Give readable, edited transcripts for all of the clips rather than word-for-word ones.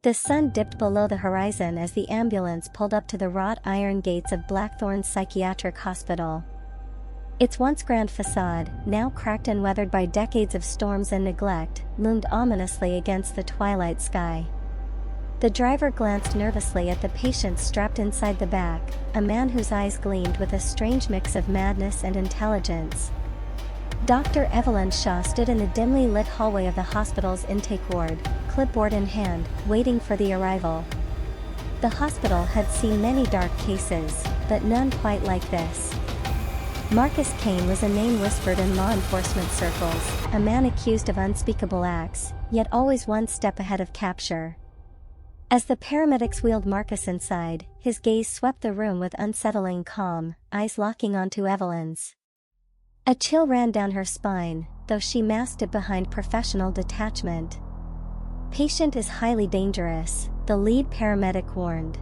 The sun dipped below the horizon as the ambulance pulled up to the wrought iron gates of Blackthorn's psychiatric hospital. Its once grand facade, now cracked and weathered by decades of storms and neglect, loomed ominously against the twilight sky. The driver glanced nervously at the patient strapped inside the back, a man whose eyes gleamed with a strange mix of madness and intelligence. Dr. Evelyn Shaw stood in the dimly lit hallway of the hospital's intake ward, clipboard in hand, waiting for the arrival. The hospital had seen many dark cases, but none quite like this. Marcus Kane was a name whispered in law enforcement circles, a man accused of unspeakable acts, yet always one step ahead of capture. As the paramedics wheeled Marcus inside, his gaze swept the room with unsettling calm, eyes locking onto Evelyn's. A chill ran down her spine, though she masked it behind professional detachment. "Patient is highly dangerous," the lead paramedic warned.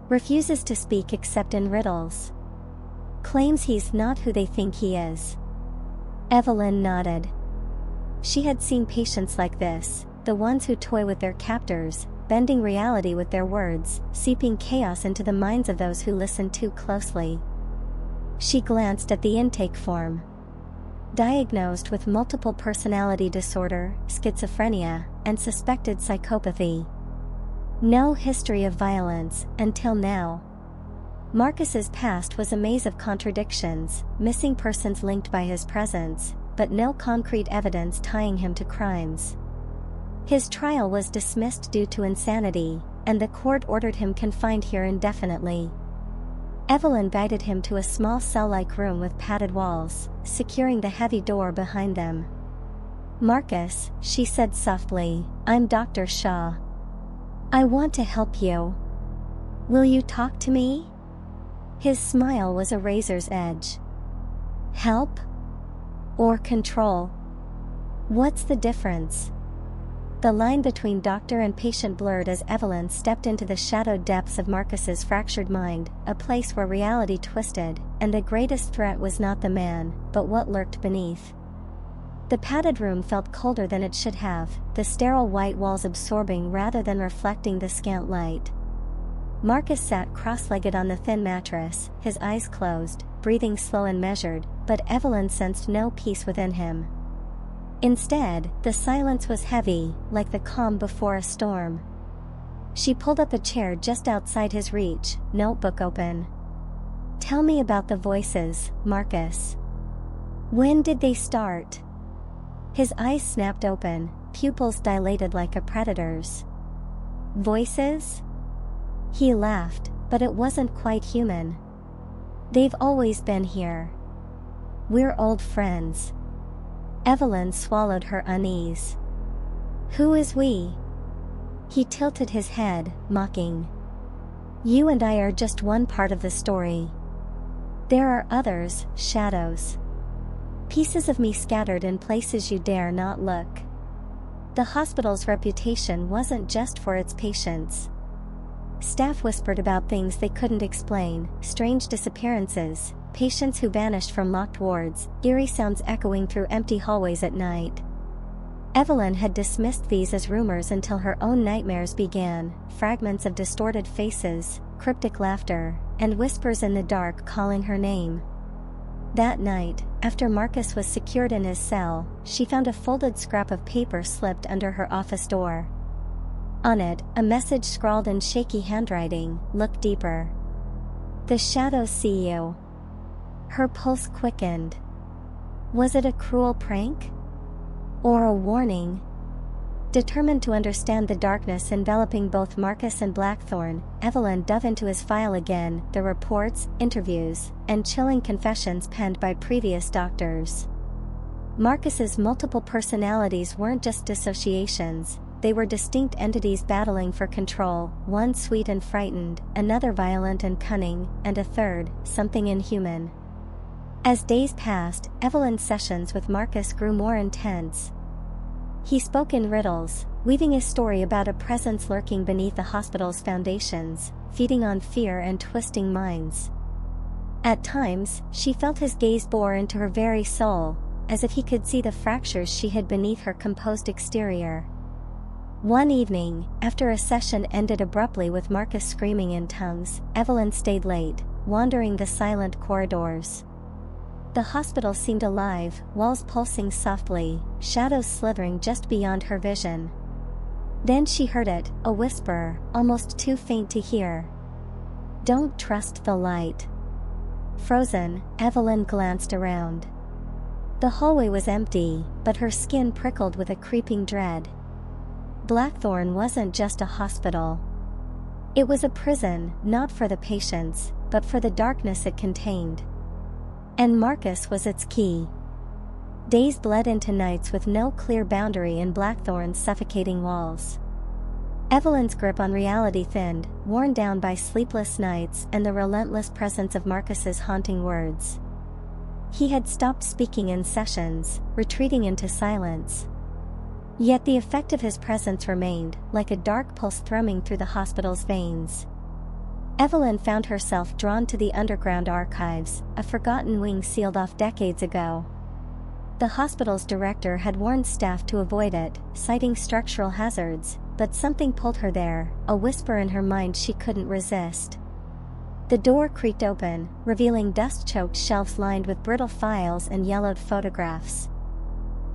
"Refuses to speak except in riddles. Claims he's not who they think he is." Evelyn nodded. She had seen patients like this, the ones who toy with their captors, bending reality with their words, seeping chaos into the minds of those who listen too closely. She glanced at the intake form. Diagnosed with multiple personality disorder, schizophrenia, and suspected psychopathy. No history of violence, until now. Marcus's past was a maze of contradictions, missing persons linked by his presence, but no concrete evidence tying him to crimes. His trial was dismissed due to insanity, and the court ordered him confined here indefinitely. Evelyn guided him to a small cell-like room with padded walls, securing the heavy door behind them. "Marcus," she said softly, "I'm Dr. Shaw. I want to help you. Will you talk to me?" His smile was a razor's edge. "Help? Or control? What's the difference?" The line between doctor and patient blurred as Evelyn stepped into the shadowed depths of Marcus's fractured mind, a place where reality twisted, and the greatest threat was not the man, but what lurked beneath. The padded room felt colder than it should have, the sterile white walls absorbing rather than reflecting the scant light. Marcus sat cross-legged on the thin mattress, his eyes closed, breathing slow and measured, but Evelyn sensed no peace within him. Instead, the silence was heavy, like the calm before a storm. She pulled up a chair just outside his reach, notebook open. "Tell me about the voices, Marcus. When did they start?" His eyes snapped open, pupils dilated like a predator's. "Voices?" He laughed, but it wasn't quite human. "They've always been here. We're old friends." Evelyn swallowed her unease. "Who is we?" He tilted his head, mocking. "You and I are just one part of the story. There are others, shadows. Pieces of me scattered in places you dare not look." The hospital's reputation wasn't just for its patients. Staff whispered about things they couldn't explain, strange disappearances, patients who vanished from locked wards, eerie sounds echoing through empty hallways at night. Evelyn had dismissed these as rumors until her own nightmares began, fragments of distorted faces, cryptic laughter, and whispers in the dark calling her name. That night, after Marcus was secured in his cell, she found a folded scrap of paper slipped under her office door. On it, a message scrawled in shaky handwriting, "Look deeper. The shadows see you." Her pulse quickened. Was it a cruel prank? Or a warning? Determined to understand the darkness enveloping both Marcus and Blackthorn, Evelyn dove into his file again, the reports, interviews, and chilling confessions penned by previous doctors. Marcus's multiple personalities weren't just dissociations, they were distinct entities battling for control, one sweet and frightened, another violent and cunning, and a third, something inhuman. As days passed, Evelyn's sessions with Marcus grew more intense. He spoke in riddles, weaving a story about a presence lurking beneath the hospital's foundations, feeding on fear and twisting minds. At times, she felt his gaze bore into her very soul, as if he could see the fractures she hid beneath her composed exterior. One evening, after a session ended abruptly with Marcus screaming in tongues, Evelyn stayed late, wandering the silent corridors. The hospital seemed alive, walls pulsing softly, shadows slithering just beyond her vision. Then she heard it, a whisper, almost too faint to hear. "Don't trust the light." Frozen, Evelyn glanced around. The hallway was empty, but her skin prickled with a creeping dread. Blackthorn wasn't just a hospital. It was a prison, not for the patients, but for the darkness it contained. And Marcus was its key. Days bled into nights with no clear boundary in Blackthorn's suffocating walls. Evelyn's grip on reality thinned, worn down by sleepless nights and the relentless presence of Marcus's haunting words. He had stopped speaking in sessions, retreating into silence. Yet the effect of his presence remained, like a dark pulse thrumming through the hospital's veins. Evelyn found herself drawn to the underground archives, a forgotten wing sealed off decades ago. The hospital's director had warned staff to avoid it, citing structural hazards, but something pulled her there, a whisper in her mind she couldn't resist. The door creaked open, revealing dust-choked shelves lined with brittle files and yellowed photographs.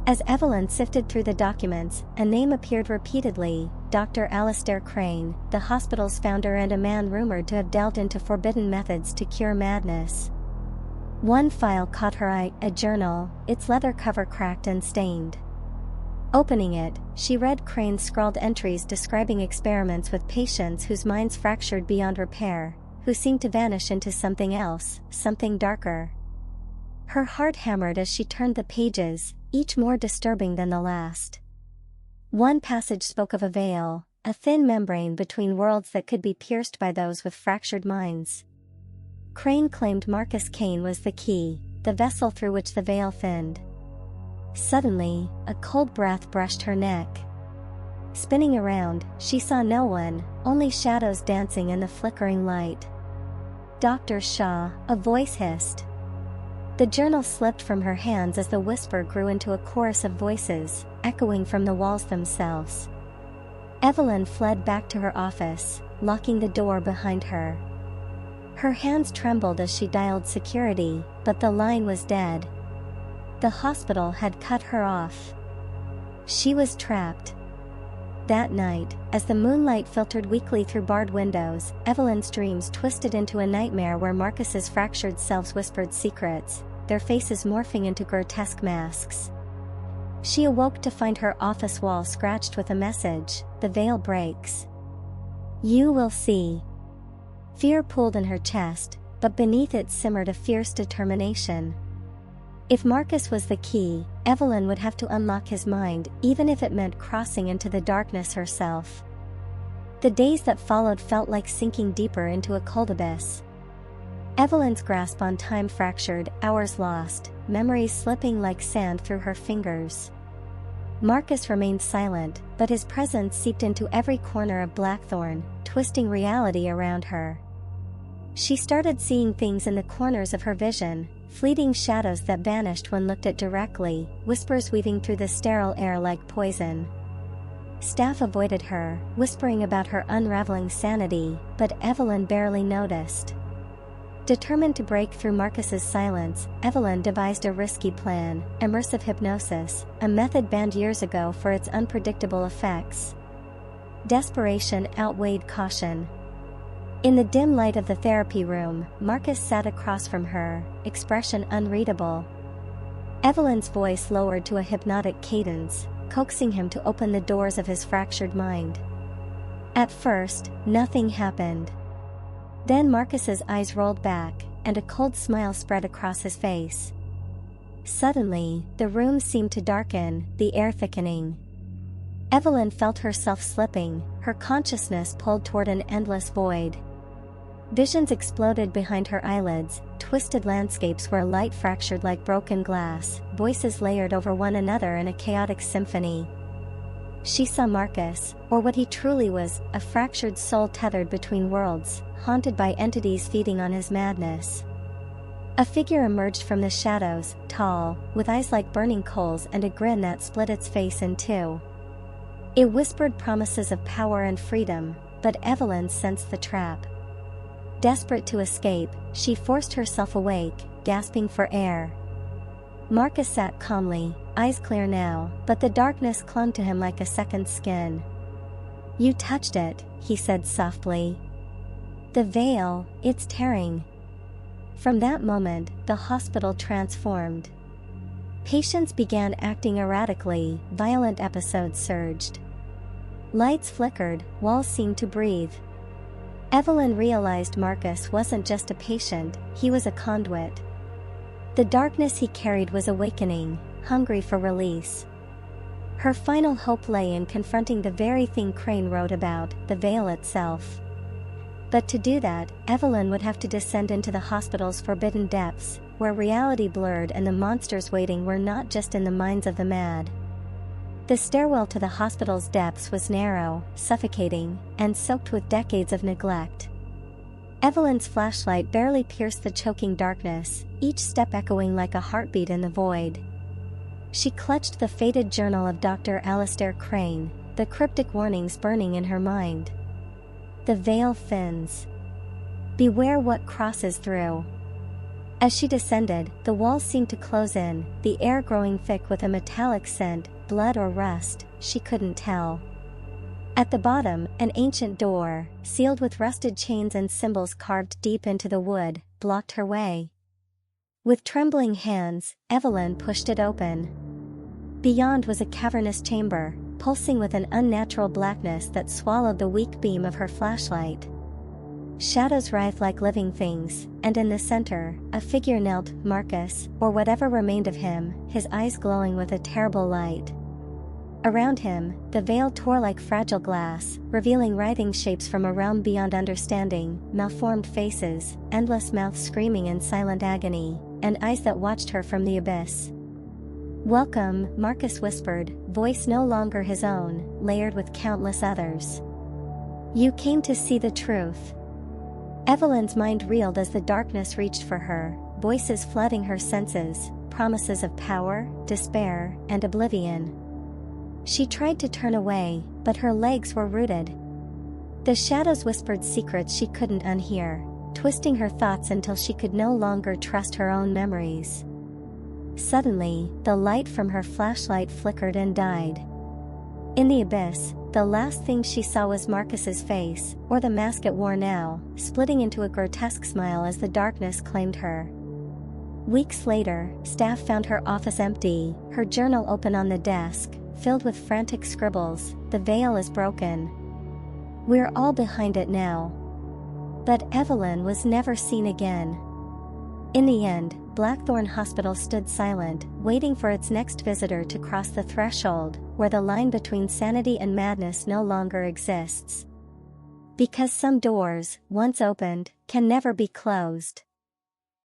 As Evelyn sifted through the documents, a name appeared repeatedly: Dr. Alistair Crane, the hospital's founder and a man rumored to have delved into forbidden methods to cure madness. One file caught her eye, a journal, its leather cover cracked and stained. Opening it, she read Crane's scrawled entries describing experiments with patients whose minds fractured beyond repair, who seemed to vanish into something else, something darker. Her heart hammered as she turned the pages, each more disturbing than the last. One passage spoke of a veil, a thin membrane between worlds that could be pierced by those with fractured minds. Crane claimed Marcus Kane was the key, the vessel through which the veil thinned. Suddenly, a cold breath brushed her neck. Spinning around, she saw no one, only shadows dancing in the flickering light. "Dr. Shaw," a voice hissed. The journal slipped from her hands as the whisper grew into a chorus of voices, echoing from the walls themselves. Evelyn fled back to her office, locking the door behind her. Her hands trembled as she dialed security, but the line was dead. The hospital had cut her off. She was trapped. That night, as the moonlight filtered weakly through barred windows, Evelyn's dreams twisted into a nightmare where Marcus's fractured selves whispered secrets, their faces morphing into grotesque masks. She awoke to find her office wall scratched with a message: "The veil breaks. You will see." Fear pooled in her chest, but beneath it simmered a fierce determination. If Marcus was the key, Evelyn would have to unlock his mind, even if it meant crossing into the darkness herself. The days that followed felt like sinking deeper into a cold abyss. Evelyn's grasp on time fractured, hours lost, memories slipping like sand through her fingers. Marcus remained silent, but his presence seeped into every corner of Blackthorn, twisting reality around her. She started seeing things in the corners of her vision, fleeting shadows that vanished when looked at directly, whispers weaving through the sterile air like poison. Staff avoided her, whispering about her unraveling sanity, but Evelyn barely noticed. Determined to break through Marcus's silence, Evelyn devised a risky plan: immersive hypnosis, a method banned years ago for its unpredictable effects. Desperation outweighed caution. In the dim light of the therapy room, Marcus sat across from her, expression unreadable. Evelyn's voice lowered to a hypnotic cadence, coaxing him to open the doors of his fractured mind. At first, nothing happened. Then Marcus's eyes rolled back, and a cold smile spread across his face. Suddenly, the room seemed to darken, the air thickening. Evelyn felt herself slipping, her consciousness pulled toward an endless void. Visions exploded behind her eyelids, twisted landscapes where light fractured like broken glass, voices layered over one another in a chaotic symphony. She saw Marcus, or what he truly was, a fractured soul tethered between worlds, haunted by entities feeding on his madness. A figure emerged from the shadows, tall, with eyes like burning coals and a grin that split its face in two. It whispered promises of power and freedom, but Evelyn sensed the trap. Desperate to escape, she forced herself awake, gasping for air. Marcus sat calmly, eyes clear now, but the darkness clung to him like a second skin. "You touched it," he said softly. "The veil, it's tearing." From that moment, the hospital transformed. Patients began acting erratically, violent episodes surged. Lights flickered, walls seemed to breathe. Evelyn realized Marcus wasn't just a patient, he was a conduit. The darkness he carried was awakening, hungry for release. Her final hope lay in confronting the very thing Crane wrote about, the veil itself. But to do that, Evelyn would have to descend into the hospital's forbidden depths, where reality blurred and the monsters waiting were not just in the minds of the mad. The stairwell to the hospital's depths was narrow, suffocating, and soaked with decades of neglect. Evelyn's flashlight barely pierced the choking darkness, each step echoing like a heartbeat in the void. She clutched the faded journal of Dr. Alistair Crane, the cryptic warnings burning in her mind. The veil thins. Beware what crosses through. As she descended, the walls seemed to close in, the air growing thick with a metallic scent, blood or rust, she couldn't tell. At the bottom, an ancient door, sealed with rusted chains and symbols carved deep into the wood, blocked her way. With trembling hands, Evelyn pushed it open. Beyond was a cavernous chamber, pulsing with an unnatural blackness that swallowed the weak beam of her flashlight. Shadows writhed like living things, and in the center, a figure knelt, Marcus, or whatever remained of him, his eyes glowing with a terrible light. Around him, the veil tore like fragile glass, revealing writhing shapes from a realm beyond understanding, malformed faces, endless mouths screaming in silent agony, and eyes that watched her from the abyss. "Welcome," Marcus whispered, voice no longer his own, layered with countless others. "You came to see the truth." Evelyn's mind reeled as the darkness reached for her, voices flooding her senses, promises of power, despair, and oblivion. She tried to turn away, but her legs were rooted. The shadows whispered secrets she couldn't unhear, twisting her thoughts until she could no longer trust her own memories. Suddenly, the light from her flashlight flickered and died. In the abyss, the last thing she saw was Marcus's face, or the mask it wore now, splitting into a grotesque smile as the darkness claimed her. Weeks later, staff found her office empty, her journal open on the desk, filled with frantic scribbles. "The veil is broken. We're all behind it now." But Evelyn was never seen again. In the end, Blackthorn Hospital stood silent, waiting for its next visitor to cross the threshold, where the line between sanity and madness no longer exists. Because some doors, once opened, can never be closed.